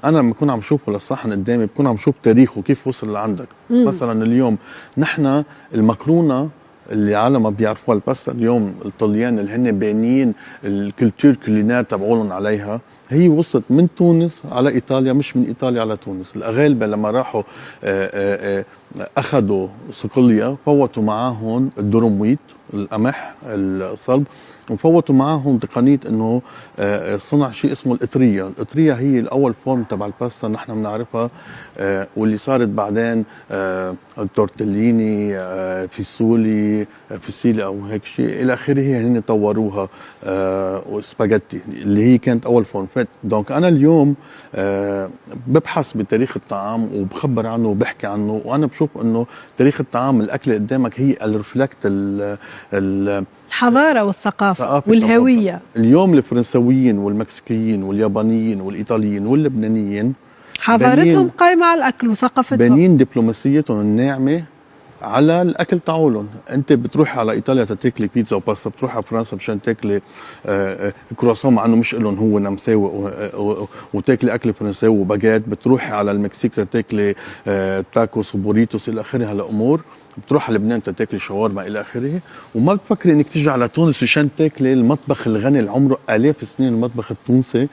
انا لما بكون عم شوفه للصحن قدامي بكون عم شوف تاريخه كيف وصل لعندك. مثلا اليوم نحن المكرونه اللي العالم ما بيعرفوها الباستا، اليوم الطليان اللي هن بانيين الكولتور كولينير تبعولهم عليها، هي وصلت من تونس على ايطاليا، مش من ايطاليا على تونس. الاغالبه لما راحوا اخذوا صقليه فوتوا معاهم الدرومويت، القمح الصلب، وفوتوا معاهم تقنيه انه صنع شيء اسمه القطريه. القطريه هي الاول فورم تبع الباستا نحن بنعرفها، واللي صارت بعدين التورتليني، فيسولي، فيسيلي او هيك شيء الى اخره، هن طوروها وسباجيتي اللي هي كانت اول فورم. دونك انا اليوم ببحث بتاريخ الطعام وبخبر عنه وبحكي عنه، وانا بشوف انه تاريخ الطعام الاكله قدامك هي الرفلكت الحضاره والثقافه والهويه. اليوم الفرنسويين والمكسيكيين واليابانيين والايطاليين واللبنانيين حضارتهم قايمه على الاكل وثقافتهم، بانين دبلوماسيتهم الناعمه على الاكل تاعولهم. انت بتروح على ايطاليا تاكلي بيتزا وباستا، بتروح على فرنسا مشان تاكلي كرواسون مع انه مش لهم هو نمساوي وتاكلي اكل فرنساوي وباجيت، بتروحي على المكسيك تاكلي تاكوس وبوريتوس الى اخره هالامور، بتروح على لبنان تاكلي شاورما الى اخره، وما بتفكري انك تيجي على تونس مشان تاكلي المطبخ الغني اللي عمره الاف السنين، المطبخ التونسي.